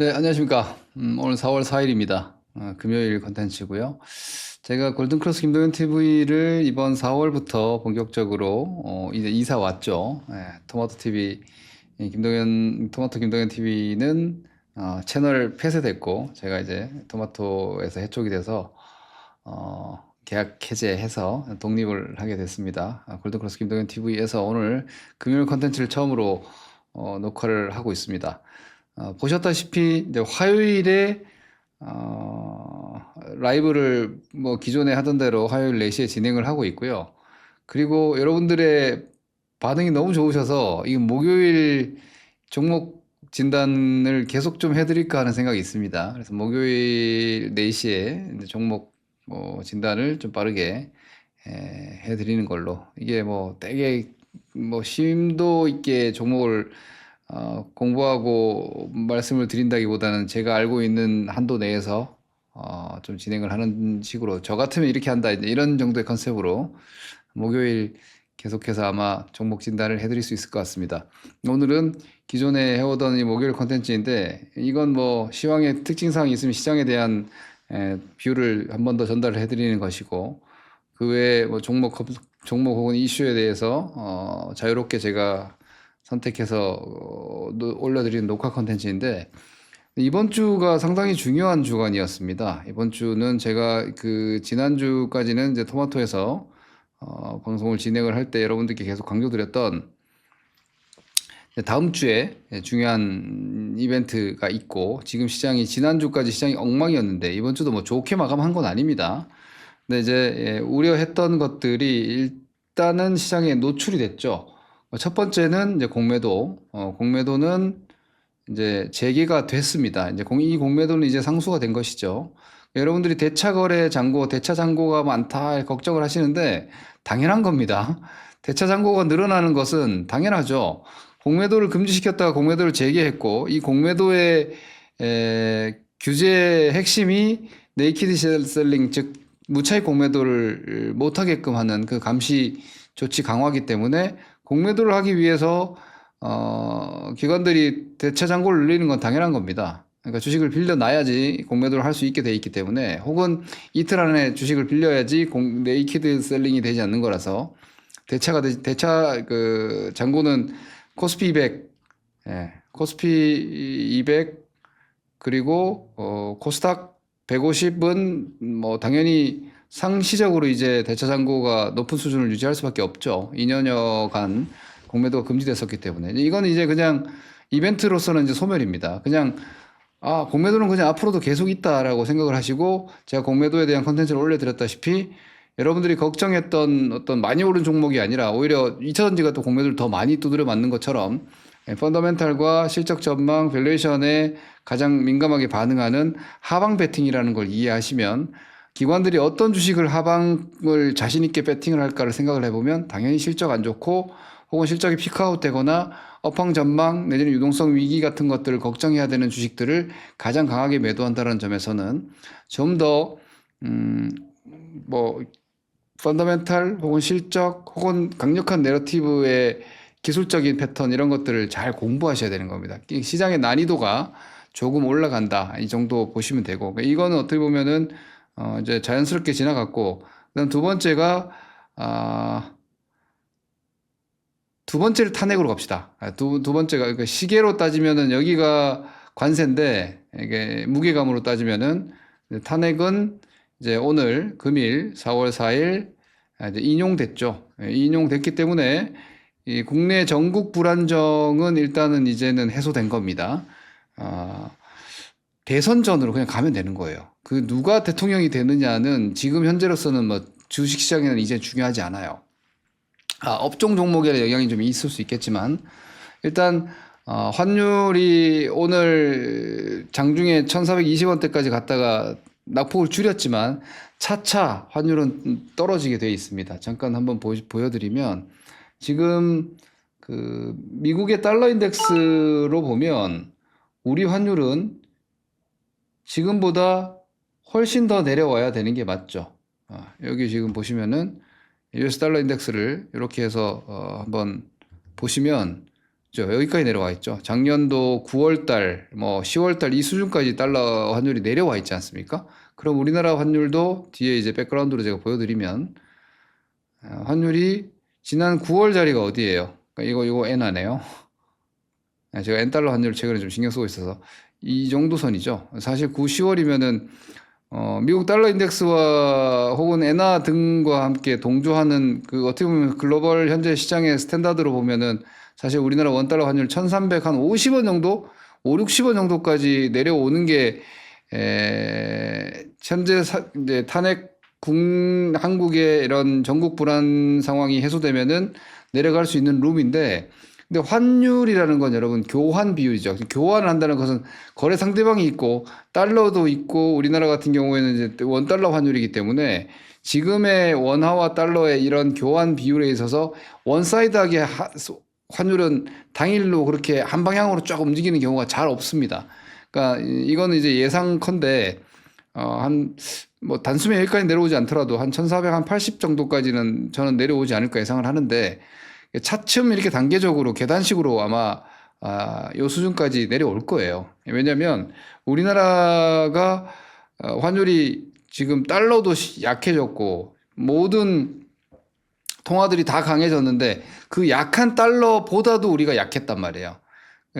네, 안녕하십니까. 오늘 4월 4일입니다. 금요일 컨텐츠고요. 제가 골든크로스 김동현 TV를 이번 4월부터 본격적으로 이제 이사 왔죠. 토마토 TV 토마토 김동현 TV는 채널 폐쇄됐고 제가 이제 토마토에서 해촉이 돼서 계약 해제해서 독립을 하게 됐습니다. 골든크로스 김동현 TV에서 오늘 금요일 컨텐츠를 처음으로 녹화를 하고 있습니다. 보셨다시피 이제 화요일에 라이브를 뭐 기존에 하던 대로 화요일 4시에 진행을 하고 있고요. 그리고 여러분들의 반응이 너무 좋으셔서 이 목요일 종목 진단을 계속 좀 해드릴까 하는 생각이 있습니다. 그래서 목요일 4시에 종목 진단을 좀 빠르게 해드리는 걸로. 이게 뭐 되게 뭐 심도 있게 종목을 공부하고 말씀을 드린다기보다는 제가 알고 있는 한도 내에서 좀 진행을 하는 식으로 저 같으면 이렇게 한다 이제 이런 정도의 컨셉으로 목요일 계속해서 아마 종목 진단을 해드릴 수 있을 것 같습니다. 오늘은 기존에 해오던 이 목요일 컨텐츠인데 이건 뭐 시황의 특징사항이 있으면 시장에 대한 뷰를 한 번 더 전달을 해드리는 것이고 그 외에 뭐 종목 혹은 이슈에 대해서 자유롭게 제가 선택해서 올려드리는 녹화 컨텐츠인데 이번 주가 상당히 중요한 주간이었습니다. 이번 주는 제가 그 지난주까지는 이제 토마토에서 방송을 진행을 할 때 여러분들께 계속 강조드렸던 다음 주에 중요한 이벤트가 있고 지금 시장이 지난주까지 시장이 엉망이었는데 이번 주도 뭐 좋게 마감한 건 아닙니다. 근데 이제 우려했던 것들이 일단은 시장에 노출이 됐죠. 첫 번째는 이제 공매도는 이제 재개가 됐습니다. 이제 이 공매도는 이제 상수가 된 것이죠. 여러분들이 대차 잔고가 많다 걱정을 하시는데 당연한 겁니다. 대차 잔고가 늘어나는 것은 당연하죠. 공매도를 금지시켰다가 공매도를 재개했고 이 공매도의 규제 핵심이 네이키드 셀링 즉 무차익 공매도를 못하게끔 하는 그 감시 조치 강화기 때문에 공매도를 하기 위해서 기관들이 대차 잔고를 늘리는 건 당연한 겁니다. 그러니까 주식을 빌려놔야지 공매도를 할 수 있게 돼 있기 때문에 혹은 이틀 안에 주식을 빌려야지 네이키드 셀링이 되지 않는 거라서 대차 그 잔고는 코스피 200, 코스피 200 그리고 코스닥 150은 뭐 당연히 상시적으로 이제 대차 잔고가 높은 수준을 유지할 수밖에 없죠. 2년여간 공매도가 금지됐었기 때문에 이거는 이제 그냥 이벤트로서는 이제 소멸입니다. 그냥 공매도는 그냥 앞으로도 계속 있다라고 생각을 하시고 제가 공매도에 대한 컨텐츠를 올려드렸다시피 여러분들이 걱정했던 어떤 많이 오른 종목이 아니라 오히려 2차전지가 또 공매도를 더 많이 두드려 맞는 것처럼 펀더멘탈과 실적 전망, 밸류에이션에 가장 민감하게 반응하는 하방 베팅이라는 걸 이해하시면 기관들이 어떤 주식을 하방을 자신 있게 베팅을 할까를 생각을 해보면 당연히 실적 안 좋고 혹은 실적이 피크아웃 되거나 업황 전망 내지는 유동성 위기 같은 것들을 걱정해야 되는 주식들을 가장 강하게 매도한다는 점에서는 좀 더 뭐 펀더멘탈 혹은 실적 혹은 강력한 내러티브의 기술적인 패턴 이런 것들을 잘 공부하셔야 되는 겁니다. 시장의 난이도가 조금 올라간다 이 정도 보시면 되고 이거는 어떻게 보면은 이제 자연스럽게 지나갔고 그다음 두 번째를 탄핵으로 갑시다. 두 번째가 그러니까 시계로 따지면은 여기가 관세인데 이게 무게감으로 따지면은 탄핵은 이제 오늘 금일 4월 4일 이제 인용됐죠. 인용됐기 때문에 이 국내 전국 불안정은 일단은 이제는 해소된 겁니다. 대선 전으로 그냥 가면 되는 거예요. 그 누가 대통령이 되느냐는 지금 현재로서는 뭐 주식시장에는 이제 중요하지 않아요. 업종 종목에 영향이 좀 있을 수 있겠지만 일단 환율이 오늘 장중에 1420원대까지 갔다가 낙폭을 줄였지만 차차 환율은 떨어지게 되어 있습니다. 잠깐 한번 보여드리면 지금 그 미국의 달러 인덱스로 보면 우리 환율은 지금보다 훨씬 더 내려와야 되는 게 맞죠. 여기 지금 보시면은 US 달러 인덱스를 이렇게 해서 한번 보시면 여기까지 내려와 있죠. 작년도 9월 달, 뭐 10월 달 이 수준까지 달러 환율이 내려와 있지 않습니까? 그럼 우리나라 환율도 뒤에 이제 백그라운드로 제가 보여드리면 환율이 지난 9월 자리가 어디예요? 그러니까 이거 엔화네요. 제가 엔달러 환율을 최근에 좀 신경 쓰고 있어서 이 정도 선이죠. 사실 9, 10월이면은 미국 달러 인덱스와 혹은 엔화 등과 함께 동조하는 그 어떻게 보면 글로벌 현재 시장의 스탠다드로 보면은 사실 우리나라 원달러 환율 1,300 한 50원 정도, 5, 60원 정도까지 내려오는 게 현재 이제 한국의 이런 전국 불안 상황이 해소되면은 내려갈 수 있는 룸인데, 근데 환율이라는 건 여러분 교환 비율이죠. 교환을 한다는 것은 거래 상대방이 있고 달러도 있고 우리나라 같은 경우에는 이제 원달러 환율이기 때문에 지금의 원화와 달러의 이런 교환 비율에 있어서 원사이드하게 환율은 당일로 그렇게 한 방향으로 쫙 움직이는 경우가 잘 없습니다. 그러니까 이거는 이제 예상컨대 뭐 단숨에 여기까지 내려오지 않더라도 한 1,400, 한 80 정도까지는 저는 내려오지 않을까 예상을 하는데, 차츰 이렇게 단계적으로 계단식으로 아마 요 수준까지 내려올 거예요. 왜냐하면 우리나라가 환율이 지금 달러도 약해졌고 모든 통화들이 다 강해졌는데 그 약한 달러보다도 우리가 약했단 말이에요.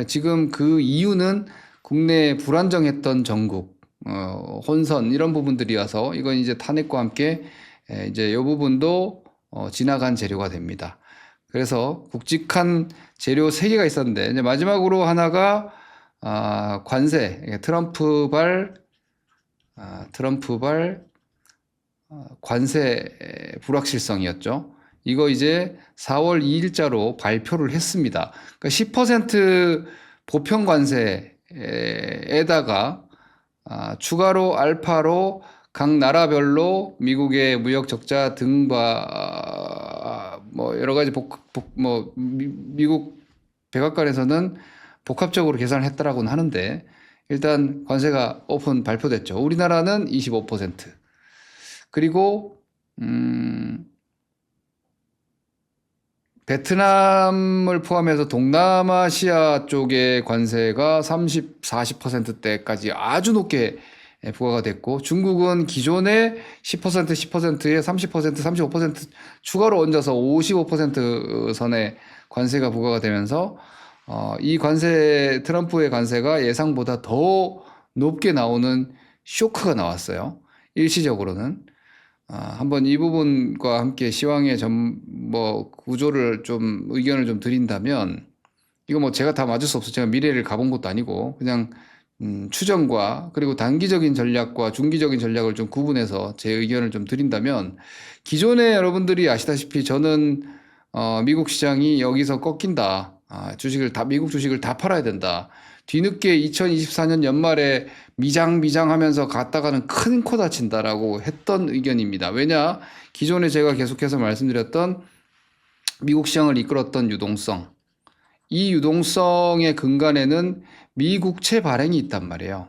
지금 그 이유는 국내에 불안정했던 전국, 혼선 이런 부분들이어서 이건 이제 탄핵과 함께 이제 이 부분도 지나간 재료가 됩니다. 그래서 굵직한 재료 3개가 있었는데 이제 마지막으로 하나가 관세, 트럼프발 관세 불확실성이었죠. 이거 이제 4월 2일자로 발표를 했습니다. 그러니까 10% 보편 관세에다가 추가로 알파로 각 나라별로 미국의 무역 적자 등과 뭐 여러 가지 미국 백악관에서는 복합적으로 계산을 했다라고는 하는데, 일단 관세가 오픈 발표됐죠. 우리나라는 25%. 그리고 베트남을 포함해서 동남아시아 쪽의 관세가 30, 40%대까지 아주 높게 부과가 됐고, 중국은 기존의 10%, 10%에 30%, 35% 추가로 얹어서 55% 선의 관세가 부과가 되면서 이 관세, 트럼프의 관세가 예상보다 더 높게 나오는 쇼크가 나왔어요. 일시적으로는. 한번 이 부분과 함께 시황의 구조를 좀 의견을 좀 드린다면, 이거 뭐 제가 다 맞을 수 없어요. 제가 미래를 가본 것도 아니고 그냥 추정과 그리고 단기적인 전략과 중기적인 전략을 좀 구분해서 제 의견을 좀 드린다면, 기존에 여러분들이 아시다시피 저는 미국 시장이 여기서 꺾인다. 미국 주식을 다 팔아야 된다. 뒤늦게 2024년 연말에 미장하면서 갔다가는 큰 코 다친다라고 했던 의견입니다. 왜냐? 기존에 제가 계속해서 말씀드렸던 미국 시장을 이끌었던 유동성. 이 유동성의 근간에는 미국채 발행이 있단 말이에요.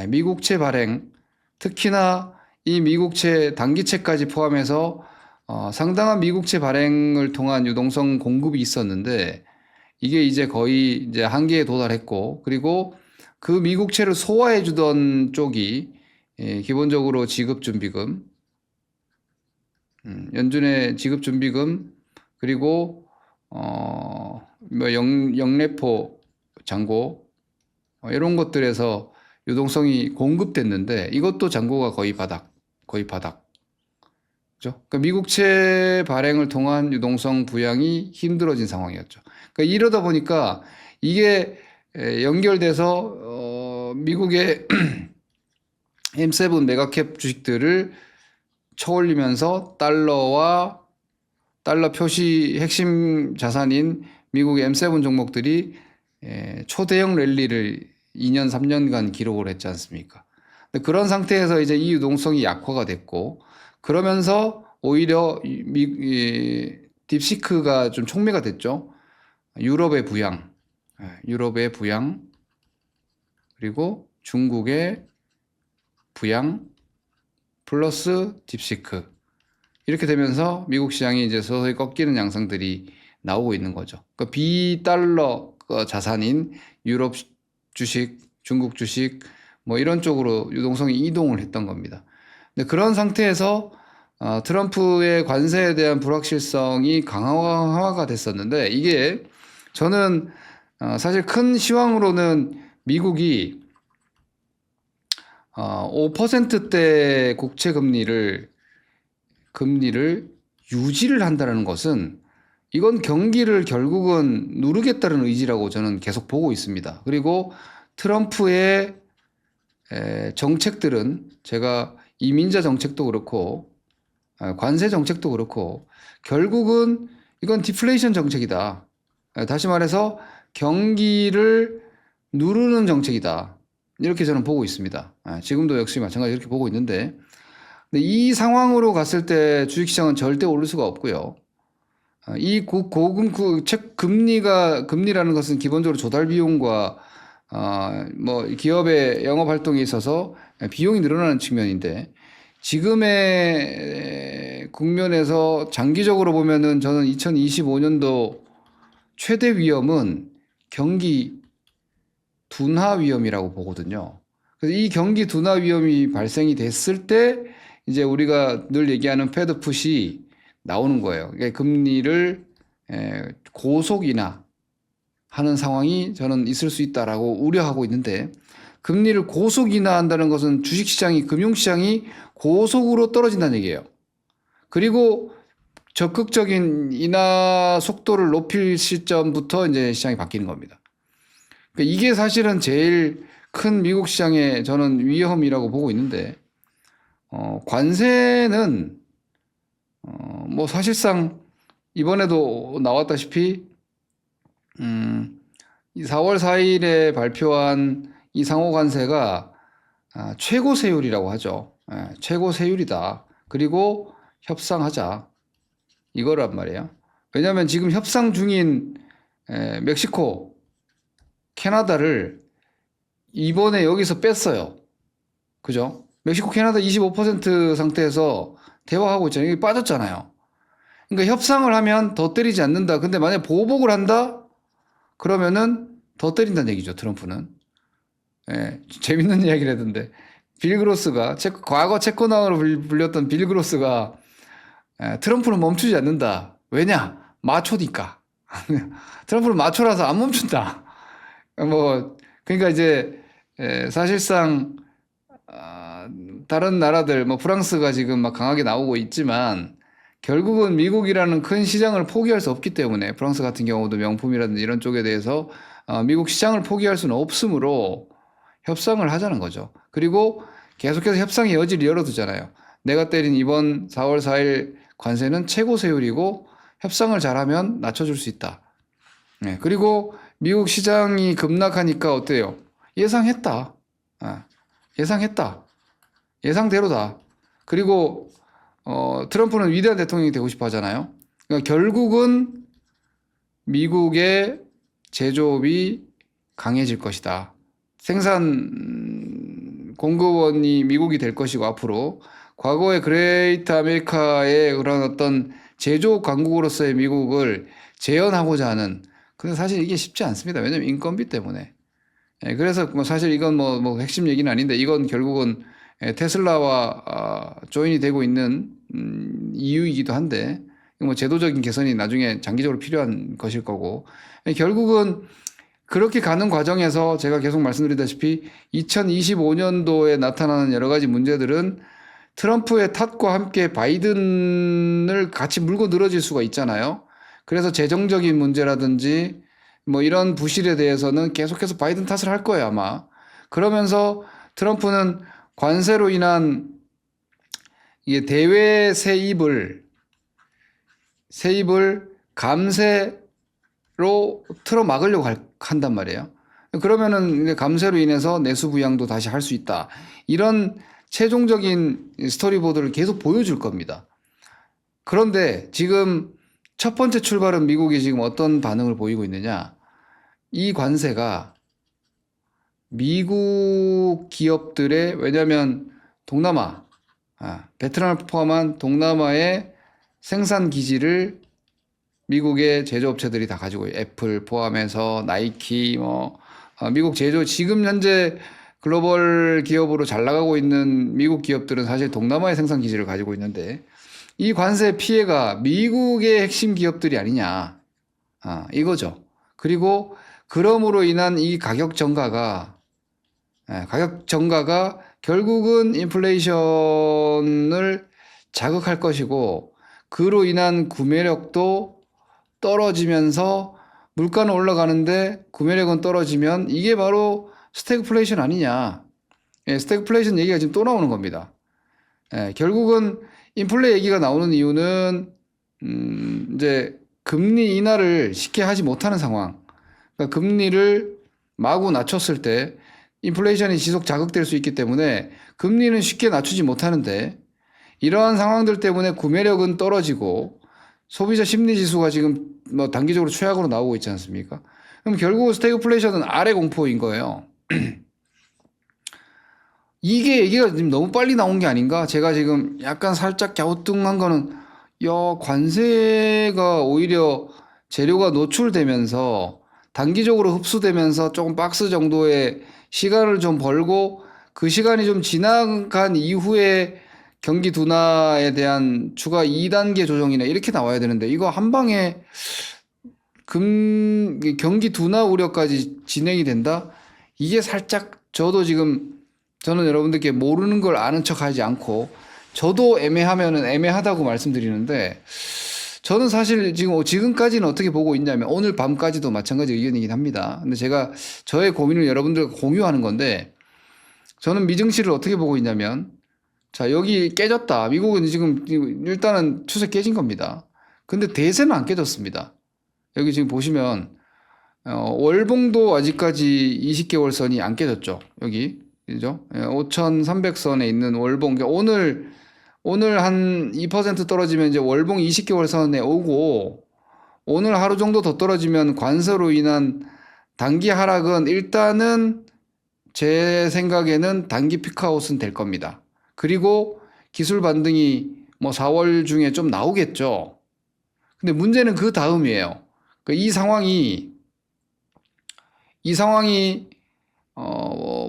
미국채 발행, 특히나 이 미국채 단기채까지 포함해서 상당한 미국채 발행을 통한 유동성 공급이 있었는데, 이게 이제 거의 이제 한계에 도달했고, 그리고 그 미국채를 소화해 주던 쪽이 기본적으로 지급준비금, 연준의 지급준비금, 그리고 영래포 잔고 이런 것들에서 유동성이 공급됐는데, 이것도 잔고가 거의 바닥. 그죠? 그러니까 미국채 발행을 통한 유동성 부양이 힘들어진 상황이었죠. 그러니까 이러다 보니까 이게 연결돼서 미국의 M7 메가캡 주식들을 쳐올리면서 달러 표시 핵심 자산인 미국의 M7 종목들이 초대형 랠리를 2년, 3년간 기록을 했지 않습니까? 그런 상태에서 이제 이 유동성이 약화가 됐고, 그러면서 오히려 딥시크가 좀 촉매가 됐죠. 유럽의 부양, 그리고 중국의 부양 플러스 딥시크, 이렇게 되면서 미국 시장이 이제 서서히 꺾이는 양상들이 나오고 있는 거죠. 그러니까 비달러 자산인 유럽 주식, 중국 주식 뭐 이런 쪽으로 유동성이 이동을 했던 겁니다. 근데 그런 상태에서 트럼프의 관세에 대한 불확실성이 강화가 됐었는데 이게 저는 사실 큰 시황으로는 미국이 5%대 국채 금리를 유지를 한다는 것은 이건 경기를 결국은 누르겠다는 의지라고 저는 계속 보고 있습니다. 그리고 트럼프의 정책들은 제가 이민자 정책도 그렇고 관세 정책도 그렇고 결국은 이건 디플레이션 정책이다. 다시 말해서 경기를 누르는 정책이다. 이렇게 저는 보고 있습니다. 지금도 역시 마찬가지로 이렇게 보고 있는데 근데 이 상황으로 갔을 때 주식시장은 절대 오를 수가 없고요. 이 고금 금리라는 것은 기본적으로 조달 비용과 뭐 기업의 영업 활동에 있어서 비용이 늘어나는 측면인데 지금의 국면에서 장기적으로 보면은 저는 2025년도 최대 위험은 경기 둔화 위험이라고 보거든요. 그래서 이 경기 둔화 위험이 발생이 됐을 때 이제 우리가 늘 얘기하는 패드 풋이 나오는 거예요. 그러니까 금리를 고속 인하하는 상황이 저는 있을 수 있다라고 우려하고 있는데 금리를 고속 인하한다는 것은 주식시장이 금융시장이 고속으로 떨어진다는 얘기예요. 그리고 적극적인 인하 속도를 높일 시점부터 이제 시장이 바뀌는 겁니다. 그러니까 이게 사실은 제일 큰 미국 시장의 저는 위험이라고 보고 있는데 관세는 뭐 사실상 이번에도 나왔다시피 4월 4일에 발표한 이 상호 관세가 최고 세율이라고 하죠. 최고 세율이다. 그리고 협상하자. 이거란 말이에요. 왜냐하면 지금 협상 중인 멕시코, 캐나다를 이번에 여기서 뺐어요. 그죠? 멕시코, 캐나다 25% 상태에서 대화하고 있잖아요. 여기 빠졌잖아요. 그러니까 협상을 하면 더 때리지 않는다. 근데 만약 보복을 한다? 그러면은 더 때린다는 얘기죠, 트럼프는. 재밌는 이야기를 했던데. 빌 그로스가, 과거 체코나우로 불렸던 빌 그로스가 트럼프는 멈추지 않는다. 왜냐? 마초니까. 트럼프는 마초라서 안 멈춘다. 그러니까 이제 사실상 다른 나라들, 뭐 프랑스가 지금 막 강하게 나오고 있지만 결국은 미국이라는 큰 시장을 포기할 수 없기 때문에 프랑스 같은 경우도 명품이라든지 이런 쪽에 대해서 미국 시장을 포기할 수는 없으므로 협상을 하자는 거죠. 그리고 계속해서 협상의 여지를 열어두잖아요. 내가 때린 이번 4월 4일 관세는 최고 세율이고 협상을 잘하면 낮춰줄 수 있다. 그리고 미국 시장이 급락하니까 어때요? 예상했다. 예상했다. 예상대로다. 그리고 트럼프는 위대한 대통령이 되고 싶어 하잖아요. 그러니까 결국은 미국의 제조업이 강해질 것이다. 생산 공급원이 미국이 될 것이고 앞으로 과거의 그레이트 아메리카의 그런 어떤 제조업 강국으로서의 미국을 재현하고자 하는 근데 사실 이게 쉽지 않습니다. 왜냐하면 인건비 때문에. 그래서 뭐 사실 이건 뭐 핵심 얘기는 아닌데 이건 결국은 테슬라와 조인이 되고 있는 이유이기도 한데 뭐 제도적인 개선이 나중에 장기적으로 필요한 것일 거고 결국은 그렇게 가는 과정에서 제가 계속 말씀드리다시피 2025년도에 나타나는 여러 가지 문제들은 트럼프의 탓과 함께 바이든을 같이 물고 늘어질 수가 있잖아요. 그래서 재정적인 문제라든지 뭐 이런 부실에 대해서는 계속해서 바이든 탓을 할 거예요, 아마. 그러면서 트럼프는 관세로 인한 이게 대외 세입을 감세로 틀어 막으려고 한단 말이에요. 그러면은 감세로 인해서 내수 부양도 다시 할 수 있다. 이런 최종적인 스토리보드를 계속 보여줄 겁니다. 그런데 지금 첫 번째 출발은 미국이 지금 어떤 반응을 보이고 있느냐? 이 관세가 미국 기업들의 왜냐하면 동남아, 베트남을 포함한 동남아의 생산 기지를 미국의 제조업체들이 다 가지고 있어요. 애플 포함해서 나이키, 미국 지금 현재 글로벌 기업으로 잘 나가고 있는 미국 기업들은 사실 동남아의 생산 기지를 가지고 있는데 이 관세 피해가 미국의 핵심 기업들이 아니냐, 이거죠. 그리고 그럼으로 인한 이 가격 정가가 결국은 인플레이션을 자극할 것이고 그로 인한 구매력도 떨어지면서 물가는 올라가는데 구매력은 떨어지면 이게 바로 스태그플레이션 아니냐. 스태그플레이션 얘기가 지금 또 나오는 겁니다. 결국은 인플레 얘기가 나오는 이유는 이제 금리 인하를 쉽게 하지 못하는 상황. 그러니까 금리를 마구 낮췄을 때 인플레이션이 지속 자극될 수 있기 때문에 금리는 쉽게 낮추지 못하는데 이러한 상황들 때문에 구매력은 떨어지고 소비자 심리 지수가 지금 뭐 단기적으로 최악으로 나오고 있지 않습니까? 그럼 결국 스태그플레이션은 아래 공포인 거예요. 이게 얘기가 지금 너무 빨리 나온 게 아닌가? 제가 지금 약간 살짝 갸우뚱한 거는 관세가 오히려 재료가 노출되면서 단기적으로 흡수되면서 조금 박스 정도의 시간을 좀 벌고 그 시간이 좀 지나간 이후에 경기 둔화에 대한 추가 2단계 조정이나 이렇게 나와야 되는데 이거 한 방에 경기 둔화 우려까지 진행이 된다? 이게 살짝 저는 여러분들께 모르는 걸 아는 척 하지 않고 저도 애매하면은 애매하다고 말씀드리는데 저는 사실 지금까지는 어떻게 보고 있냐면 오늘 밤까지도 마찬가지 의견이긴 합니다. 근데 제가 저의 고민을 여러분들과 공유하는 건데 저는 미증시를 어떻게 보고 있냐면 자, 여기 깨졌다. 미국은 지금 일단은 추세 깨진 겁니다. 근데 대세는 안 깨졌습니다. 여기 지금 보시면 월봉도 아직까지 20개월 선이 안 깨졌죠. 여기 그죠? 5,300선에 있는 월봉. 그러니까 오늘 한 2% 떨어지면 이제 월봉 20개월 선에 오고 오늘 하루 정도 더 떨어지면 관세로 인한 단기 하락은 일단은 제 생각에는 단기 피크아웃은 될 겁니다. 그리고 기술 반등이 뭐 4월 중에 좀 나오겠죠. 근데 문제는 그 다음이에요. 이 상황이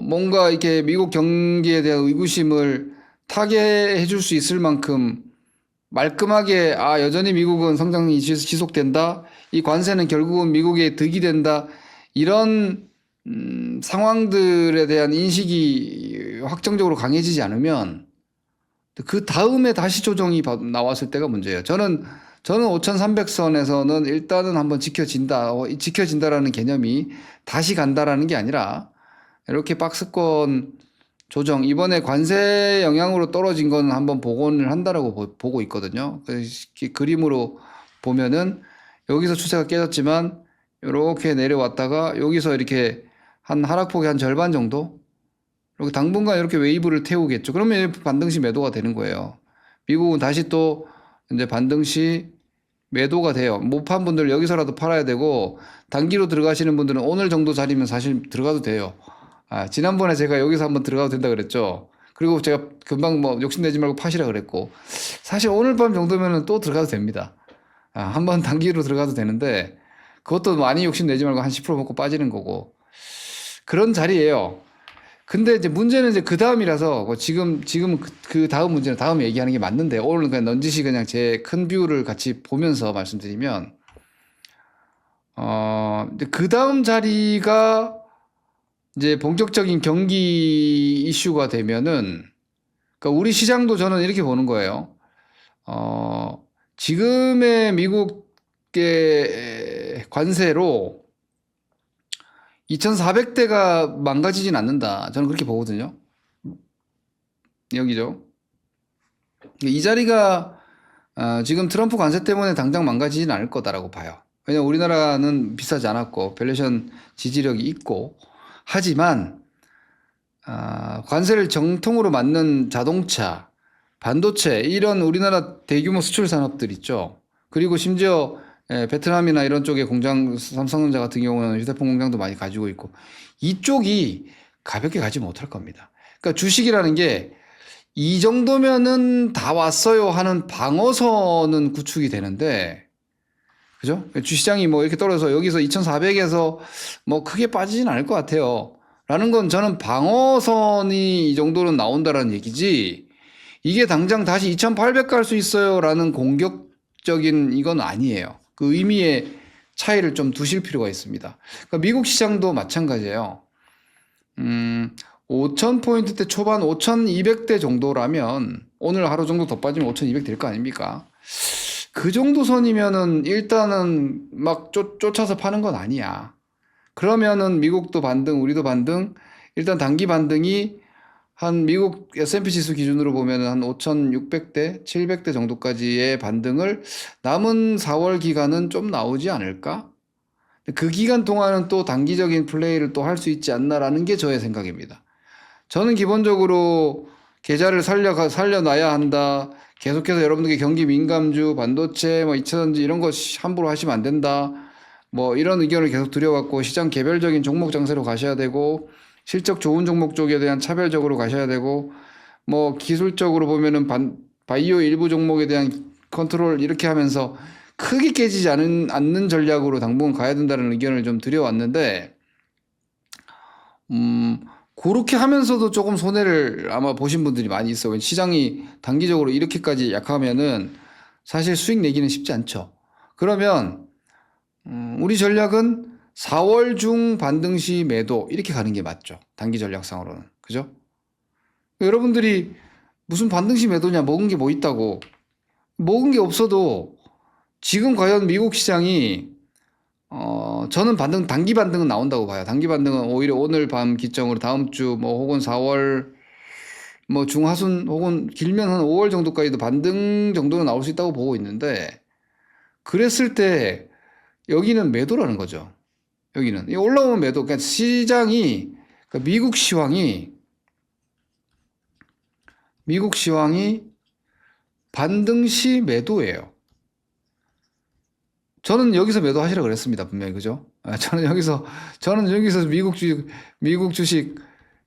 뭔가 이렇게 미국 경기에 대한 의구심을 타개해 줄 수 있을 만큼 말끔하게 여전히 미국은 성장이 지속된다. 이 관세는 결국은 미국에 득이 된다. 이런 상황들에 대한 인식이 확정적으로 강해지지 않으면 그 다음에 다시 조정이 나왔을 때가 문제예요. 저는 5,300선에서는 일단은 한번 지켜진다라는 개념이 다시 간다라는 게 아니라 이렇게 박스권 조정, 이번에 관세 영향으로 떨어진 건 한번 복원을 한다라고 보고 있거든요. 그림으로 보면은 여기서 추세가 깨졌지만 이렇게 내려왔다가 여기서 이렇게 한 하락폭의 한 절반 정도? 이렇게 당분간 이렇게 웨이브를 태우겠죠. 그러면 반등시 매도가 되는 거예요. 미국은 다시 또 이제 반등시 매도가 돼요. 못 판 분들 여기서라도 팔아야 되고 단기로 들어가시는 분들은 오늘 정도 자리면 사실 들어가도 돼요. 지난번에 제가 여기서 한번 들어가도 된다 그랬죠. 그리고 제가 금방 뭐 욕심내지 말고 파시라 그랬고 사실 오늘 밤 정도면은 또 들어가도 됩니다. 한번 단기로 들어가도 되는데 그것도 많이 욕심내지 말고 한 10% 먹고 빠지는 거고 그런 자리예요. 근데 이제 문제는 이제 그 다음이라서 지금 그 다음 문제는 다음에 얘기하는 게 맞는데 오늘 그냥 넌지시 그냥 제 큰 뷰를 같이 보면서 말씀드리면 이제 그 다음 자리가 이제 본격적인 경기 이슈가 되면은 그러니까 우리 시장도 저는 이렇게 보는 거예요. 지금의 미국의 관세로 2,400대가 망가지진 않는다. 저는 그렇게 보거든요. 여기죠. 이 자리가 지금 트럼프 관세 때문에 당장 망가지진 않을 거다라고 봐요. 왜냐면 우리나라는 비싸지 않았고 밸류에이션 지지력이 있고 하지만 관세를 정통으로 맞는 자동차, 반도체 이런 우리나라 대규모 수출 산업들 있죠. 그리고 심지어 베트남이나 이런 쪽에 공장, 삼성전자 같은 경우는 휴대폰 공장도 많이 가지고 있고 이쪽이 가볍게 가지 못할 겁니다. 그러니까 주식이라는 게 이 정도면은 다 왔어요 하는 방어선은 구축이 되는데 그죠? 주시장이 뭐 이렇게 떨어져서 여기서 2,400에서 뭐 크게 빠지진 않을 것 같아요. 라는 건 저는 방어선이 이 정도는 나온다라는 얘기지, 이게 당장 다시 2,800 갈 수 있어요 라는 공격적인 이건 아니에요. 그 의미의 차이를 좀 두실 필요가 있습니다. 그러니까 미국 시장도 마찬가지예요. 5,000포인트대 초반 5,200대 정도라면 오늘 하루 정도 더 빠지면 5,200 될 거 아닙니까? 그 정도 선이면은 일단은 막 쫓아서 파는 건 아니야. 그러면은 미국도 반등, 우리도 반등, 일단 단기 반등이 한 미국 S&P 지수 기준으로 보면은 한 5,600대, 700대 정도까지의 반등을 남은 4월 기간은 좀 나오지 않을까? 그 기간 동안은 또 단기적인 플레이를 또 할 수 있지 않나라는 게 저의 생각입니다. 저는 기본적으로 계좌를 살려놔야 한다. 계속해서 여러분들께 경기 민감주, 반도체, 뭐 2차전지 이런 거 함부로 하시면 안 된다. 뭐 이런 의견을 계속 드려왔고, 시장 개별적인 종목 장세로 가셔야 되고, 실적 좋은 종목 쪽에 대한 차별적으로 가셔야 되고, 뭐 기술적으로 보면은 바이오 일부 종목에 대한 컨트롤 이렇게 하면서 크게 깨지지 않는 전략으로 당분간 가야 된다는 의견을 좀 드려왔는데, 그렇게 하면서도 조금 손해를 아마 보신 분들이 많이 있어요. 시장이 단기적으로 이렇게까지 약하면은 사실 수익 내기는 쉽지 않죠. 그러면 우리 전략은 4월 중 반등 시 매도 이렇게 가는 게 맞죠. 단기 전략상으로는. 그죠? 여러분들이 무슨 반등 시 매도냐, 먹은 게 뭐 있다고. 먹은 게 없어도 지금 과연 미국 시장이 저는 단기 반등은 나온다고 봐요. 단기 반등은 오히려 오늘 밤 기점으로 다음 주 뭐 혹은 4월 뭐 중하순 혹은 길면 한 5월 정도까지도 반등 정도는 나올 수 있다고 보고 있는데, 그랬을 때 여기는 매도라는 거죠. 여기는 올라오면 매도. 그러니까 시장이, 그러니까 미국 시황이 반등 시 매도예요. 저는 여기서 매도하시라 그랬습니다. 분명히. 그죠? 저는 여기서 미국 주식,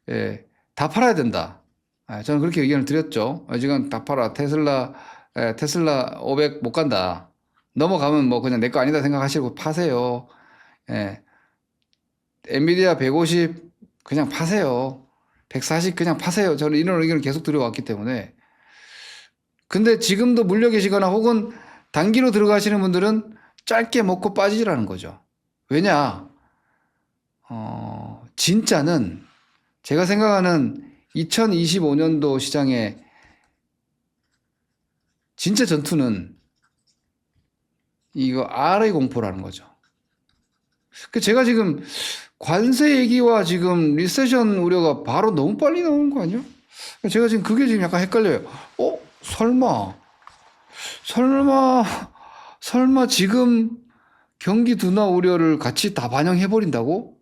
예, 다 팔아야 된다. 저는 그렇게 의견을 드렸죠. 지금 다 팔아. 테슬라 500 못 간다. 넘어가면 뭐 그냥 내 거 아니다 생각하시고 파세요. 예. 엔비디아 150 그냥 파세요. 140 그냥 파세요. 저는 이런 의견을 계속 드려왔기 때문에. 근데 지금도 물려 계시거나 혹은 단기로 들어가시는 분들은 짧게 먹고 빠지라는 거죠. 왜냐? 진짜는 제가 생각하는 2025년도 시장의 진짜 전투는 이거 RA 공포라는 거죠. 제가 지금 관세 얘기와 지금 리세션 우려가 바로 너무 빨리 나오는 거 아니야? 제가 지금 그게 지금 약간 헷갈려요. 설마 지금 경기 둔화 우려를 같이 다 반영해버린다고?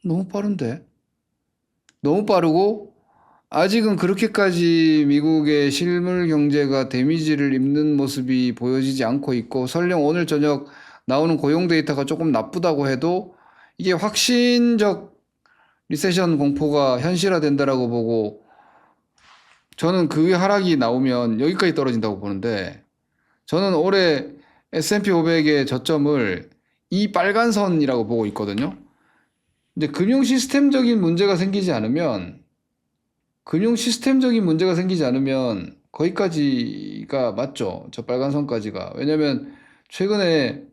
너무 빠른데? 너무 빠르고, 아직은 그렇게까지 미국의 실물 경제가 데미지를 입는 모습이 보여지지 않고 있고, 설령 오늘 저녁 나오는 고용 데이터가 조금 나쁘다고 해도 이게 확신적 리세션 공포가 현실화된다라고 보고, 저는 그 하락이 나오면 여기까지 떨어진다고 보는데, 저는 올해 S&P 500의 저점을 이 빨간 선이라고 보고 있거든요. 근데 금융 시스템적인 문제가 생기지 않으면 거기까지가 맞죠. 저 빨간 선까지가. 왜냐면 최근에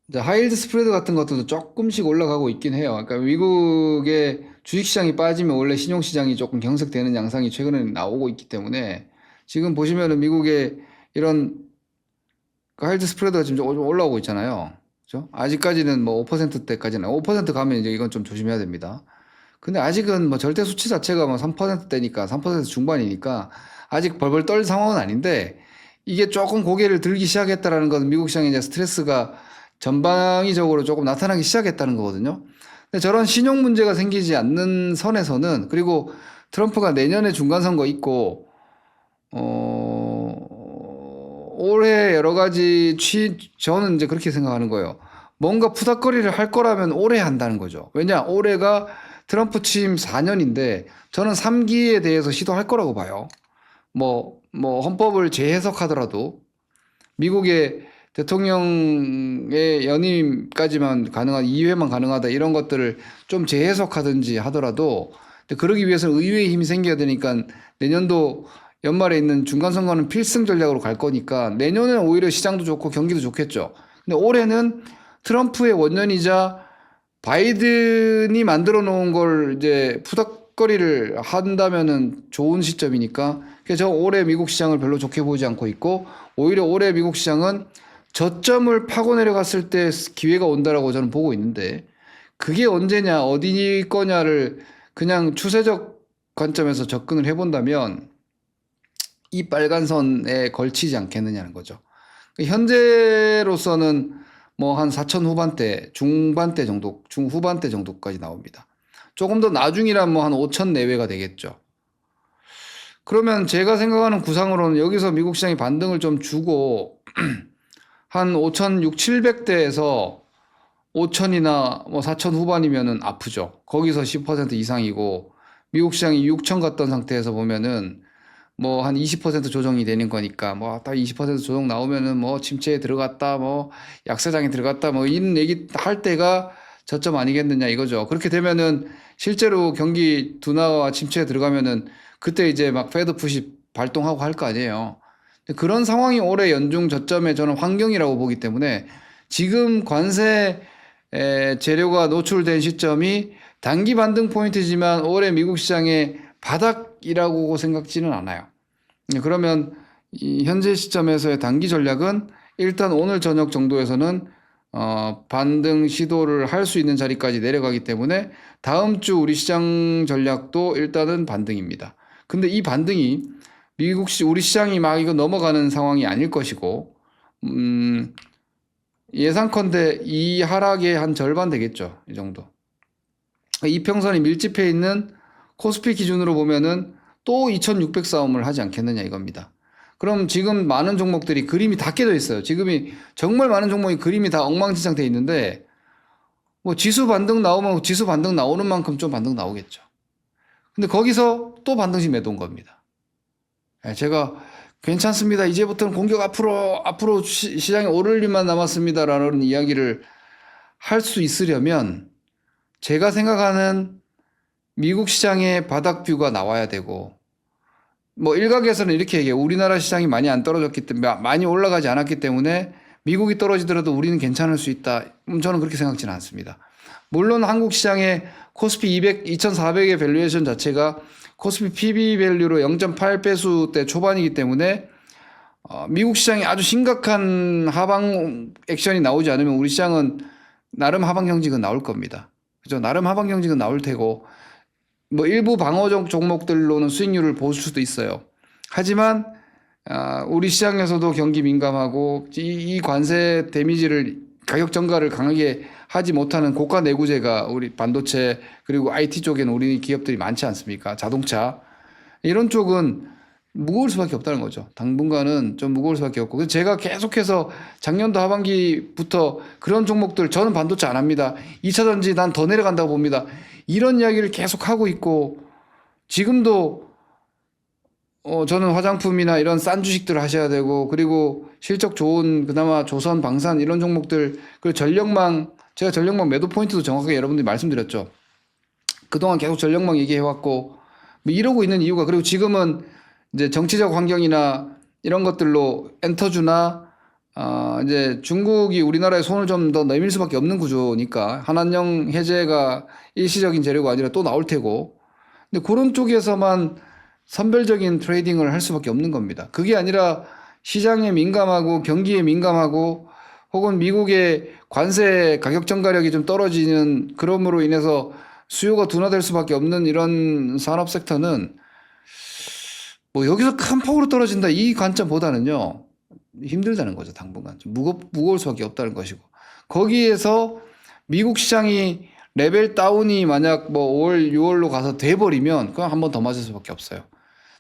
이제 하이힐드 스프레드 같은 것들도 조금씩 올라가고 있긴 해요. 그러니까 미국의 주식시장이 빠지면 원래 신용시장이 조금 경색되는 양상이 최근에 나오고 있기 때문에, 지금 보시면은 미국의 이런 하이힐드 스프레드가 지금 좀 올라오고 있잖아요. 그죠? 아직까지는 뭐 5%대까지는, 5% 가면 이제 이건 좀 조심해야 됩니다. 근데 아직은 뭐 절대 수치 자체가 뭐 3%대니까, 3% 중반이니까 아직 벌벌 떨 상황은 아닌데, 이게 조금 고개를 들기 시작했다라는 건 미국 시장에 이제 스트레스가 전방위적으로 조금 나타나기 시작했다는 거거든요. 근데 저런 신용 문제가 생기지 않는 선에서는, 그리고 트럼프가 내년에 중간선거 있고, 올해 여러 가지 저는 이제 그렇게 생각하는 거예요. 뭔가 푸닥거리를 할 거라면 올해 한다는 거죠. 왜냐? 올해가 트럼프 취임 4년인데 저는 3기에 대해서 시도할 거라고 봐요. 뭐 헌법을 재해석하더라도 미국의 대통령의 연임까지만 가능한 2회만 가능하다 이런 것들을 좀 재해석하든지 하더라도 근데 그러기 위해서는 의회의 힘이 생겨야 되니까 내년도 연말에 있는 중간선거는 필승 전략으로 갈 거니까 내년에는 오히려 시장도 좋고 경기도 좋겠죠. 근데 올해는 트럼프의 원년이자 바이든이 만들어 놓은 걸 이제 푸덕거리를 한다면은 좋은 시점이니까 그래서 저 올해 미국 시장을 별로 좋게 보지 않고 있고 오히려 올해 미국 시장은 저점을 파고 내려갔을 때 기회가 온다라고 저는 보고 있는데 그게 언제냐 어디 거냐를 그냥 추세적 관점에서 접근을 해본다면 이 빨간 선에 걸치지 않겠느냐는 거죠. 현재로서는 뭐 한 4천 후반대, 중반대 정도, 중후반대 정도까지 나옵니다. 조금 더 나중이란 뭐 한 5천 내외가 되겠죠. 그러면 제가 생각하는 구상으로는 여기서 미국 시장이 반등을 좀 주고 한 5천 6, 700대에서 5천이나 뭐 4천 후반이면은 아프죠. 거기서 10% 이상이고 미국 시장이 6천 갔던 상태에서 보면은 뭐 한 20% 조정이 되는 거니까 뭐 딱 20% 조정 나오면은 뭐 침체에 들어갔다 뭐 약세장에 들어갔다 뭐 이런 얘기 할 때가 저점 아니겠느냐 이거죠. 그렇게 되면은 실제로 경기 둔화와 침체에 들어가면은 그때 이제 막 패드 푸시 발동하고 할 거 아니에요. 그런 상황이 올해 연중 저점의 저는 환경이라고 보기 때문에 지금 관세 재료가 노출된 시점이 단기 반등 포인트지만 올해 미국 시장의 바닥이라고 생각지는 않아요. 그러면 이 현재 시점에서의 단기 전략은 일단 오늘 저녁 정도에서는 반등 시도를 할 수 있는 자리까지 내려가기 때문에 다음 주 우리 시장 전략도 일단은 반등입니다. 근데 이 반등이 우리 시장이 막 이거 넘어가는 상황이 아닐 것이고 예상컨대 이 하락의 한 절반 되겠죠. 이 정도. 이평선이 밀집해 있는 코스피 기준으로 보면은 또 2600 싸움을 하지 않겠느냐 이겁니다. 그럼 지금 많은 종목들이 그림이 다 깨져 있어요. 지금이 정말 많은 종목이 그림이 다 엉망진창 돼 있는데 뭐 지수 반등 나오면 지수 반등 나오는 만큼 좀 반등 나오겠죠. 근데 거기서 또 반등시 매도인 겁니다. 제가 괜찮습니다. 이제부터는 공격 앞으로 시장이 오를 일만 남았습니다라는 이야기를 할 수 있으려면 제가 생각하는 미국 시장의 바닥 뷰가 나와야 되고 뭐 일각에서는 이렇게 얘기해요. 우리나라 시장이 많이 안 떨어졌기 때문에 많이 올라가지 않았기 때문에 미국이 떨어지더라도 우리는 괜찮을 수 있다. 저는 그렇게 생각지는 않습니다. 물론 한국 시장의 코스피 200, 2400의 밸류에이션 자체가 코스피 PB 밸류로 0.8배수대 초반이기 때문에 미국 시장이 아주 심각한 하방 액션이 나오지 않으면 우리 시장은 나름 하방 경직은 나올 겁니다. 그죠? 나름 하방 경직은 나올 테고 뭐 일부 방어적 종목들로는 수익률을 볼 수도 있어요. 하지만 우리 시장에서도 경기 민감하고 이 관세 데미지를 가격 전가를 강하게 하지 못하는 고가 내구재가 우리 반도체 그리고 IT 쪽에는 우리 기업들이 많지 않습니까? 자동차 이런 쪽은 무거울 수밖에 없다는 거죠. 당분간은 좀 무거울 수밖에 없고 그래서 제가 계속해서 작년도 하반기부터 그런 종목들 저는 반도체 안 합니다. 2차 전지 난 더 내려간다고 봅니다. 이런 이야기를 계속 하고 있고 지금도 저는 화장품이나 이런 싼 주식들 하셔야 되고 그리고 실적 좋은 그나마 조선, 방산 이런 종목들 그리고 전력망 제가 전력망 매도 포인트도 정확하게 여러분들이 말씀드렸죠. 그동안 계속 전력망 얘기해왔고 뭐 이러고 있는 이유가 그리고 지금은 이제 정치적 환경이나 이런 것들로 엔터주나 이제 중국이 우리나라에 손을 좀 더 내밀 수밖에 없는 구조니까 한한령 해제가 일시적인 재료가 아니라 또 나올 테고 근데 그런 쪽에서만 선별적인 트레이딩을 할 수밖에 없는 겁니다. 그게 아니라 시장에 민감하고 경기에 민감하고 혹은 미국의 관세 가격 전가력이 좀 떨어지는 그럼으로 인해서 수요가 둔화될 수밖에 없는 이런 산업 섹터는 뭐 여기서 큰 폭으로 떨어진다 이 관점보다는요 힘들다는 거죠. 당분간 좀 무거울 수밖에 없다는 것이고 거기에서 미국 시장이 레벨 다운이 만약 뭐 5월 6월로 가서 돼버리면 그냥 한 번 더 맞을 수밖에 없어요.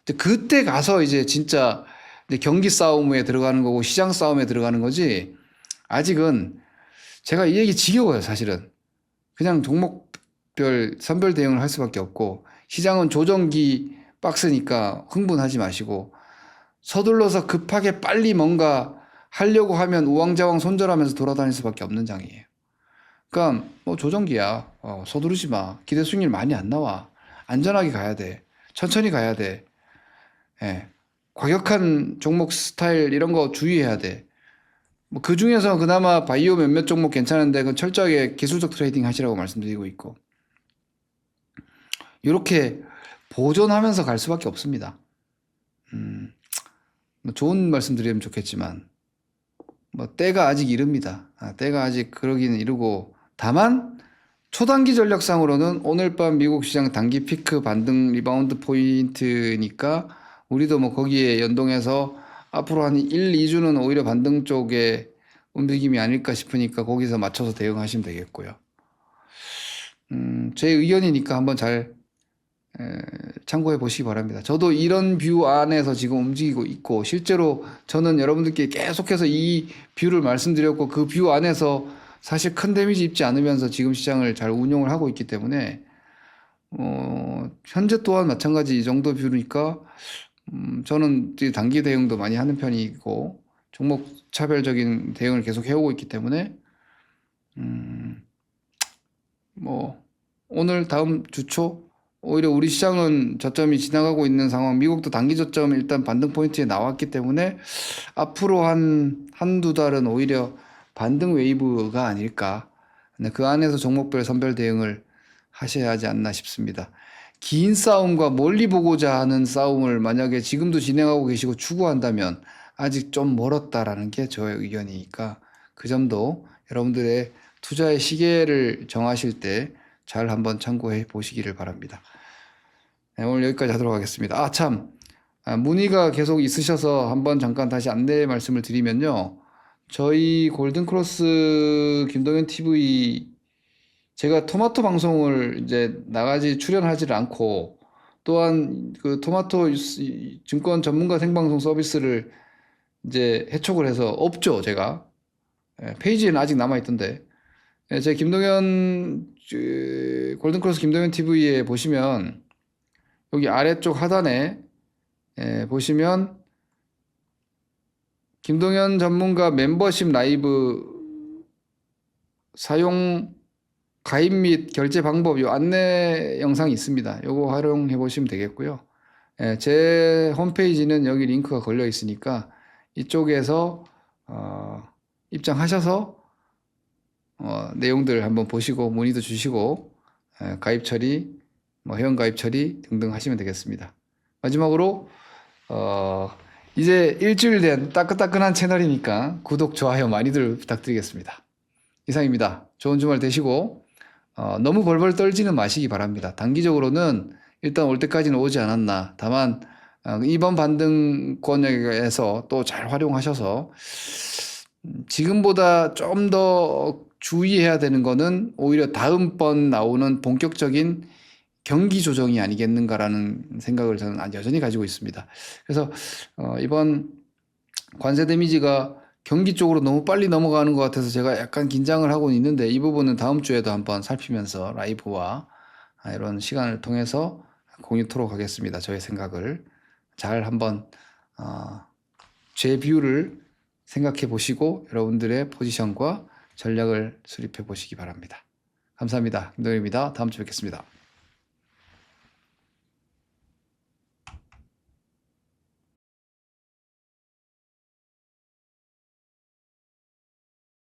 근데 그때 가서 이제 진짜 이제 경기 싸움에 들어가는 거고 시장 싸움에 들어가는 거지 아직은 제가 이 얘기 지겨워요. 사실은 그냥 종목별 선별 대응을 할 수밖에 없고 시장은 조정기 박스니까 흥분하지 마시고 서둘러서 급하게 빨리 뭔가 하려고 하면 우왕좌왕 손절하면서 돌아다닐 수밖에 없는 장이에요. 그러니까 뭐 조정기야. 서두르지 마. 기대 수익률 많이 안 나와. 안전하게 가야 돼. 천천히 가야 돼. 예. 과격한 종목 스타일 이런 거 주의해야 돼. 뭐 그 중에서 그나마 바이오 몇몇 종목 괜찮은데 그 철저하게 기술적 트레이딩 하시라고 말씀드리고 있고. 이렇게 보존하면서 갈 수밖에 없습니다. 뭐 좋은 말씀 드리면 좋겠지만 뭐 때가 아직 이릅니다. 때가 아직 그러기는 이르고 다만 초단기 전략상으로는 오늘 밤 미국 시장 단기 피크 반등 리바운드 포인트니까 우리도 뭐 거기에 연동해서 앞으로 한 1, 2주는 오히려 반등 쪽에 움직임이 아닐까 싶으니까 거기서 맞춰서 대응하시면 되겠고요. 제 의견이니까 한번 잘 참고해 보시기 바랍니다. 저도 이런 뷰 안에서 지금 움직이고 있고 실제로 저는 여러분들께 계속해서 이 뷰를 말씀드렸고 그 뷰 안에서 사실 큰 데미지 입지 않으면서 지금 시장을 잘 운용을 하고 있기 때문에 현재 또한 마찬가지 이 정도 뷰니까 저는 단기 대응도 많이 하는 편이고 종목 차별적인 대응을 계속 해오고 있기 때문에 뭐 오늘 다음 주초 오히려 우리 시장은 저점이 지나가고 있는 상황, 미국도 단기 저점 일단 반등 포인트에 나왔기 때문에 앞으로 한두 달은 오히려 반등 웨이브가 아닐까. 그 안에서 종목별 선별 대응을 하셔야 하지 않나 싶습니다. 긴 싸움과 멀리 보고자 하는 싸움을 만약에 지금도 진행하고 계시고 추구한다면 아직 좀 멀었다라는 게 저의 의견이니까 그 점도 여러분들의 투자의 시계를 정하실 때 잘 한번 참고해 보시기를 바랍니다. 네, 오늘 여기까지 하도록 하겠습니다. 문의가 계속 있으셔서 한번 잠깐 다시 안내 말씀을 드리면요. 저희 골든크로스 김동현 TV 제가 토마토 방송을 이제 나가지 출연하지를 않고 또한 그 토마토 증권 전문가 생방송 서비스를 이제 해촉을 해서 없죠, 제가. 페이지에는 아직 남아있던데. 제 김동현 골든크로스 김동현 TV에 보시면 여기 아래쪽 하단에 보시면 김동현 전문가 멤버십 라이브 사용 가입 및 결제 방법 요 안내 영상이 있습니다. 요거 활용해 보시면 되겠고요. 제 홈페이지는 여기 링크가 걸려 있으니까 이쪽에서 입장하셔서 내용들 한번 보시고 문의도 주시고 가입 처리, 뭐 회원 가입 처리 등등 하시면 되겠습니다. 마지막으로 이제 일주일 된 따끈따끈한 채널이니까 구독, 좋아요 많이들 부탁드리겠습니다. 이상입니다. 좋은 주말 되시고 너무 벌벌 떨지는 마시기 바랍니다. 단기적으로는 일단 올 때까지는 오지 않았나. 다만 이번 반등권에서 또 잘 활용하셔서 지금보다 좀 더 주의해야 되는 거는 오히려 다음번 나오는 본격적인 경기 조정이 아니겠는가라는 생각을 저는 여전히 가지고 있습니다. 그래서 이번 관세 데미지가 경기 쪽으로 너무 빨리 넘어가는 것 같아서 제가 약간 긴장을 하고 있는데 이 부분은 다음 주에도 한번 살피면서 라이브와 이런 시간을 통해서 공유토록 하겠습니다. 저의 생각을 잘 한번 제 뷰를 생각해 보시고 여러분들의 포지션과 전략을 수립해 보시기 바랍니다. 감사합니다. 김동현입니다. 다음 주에 뵙겠습니다.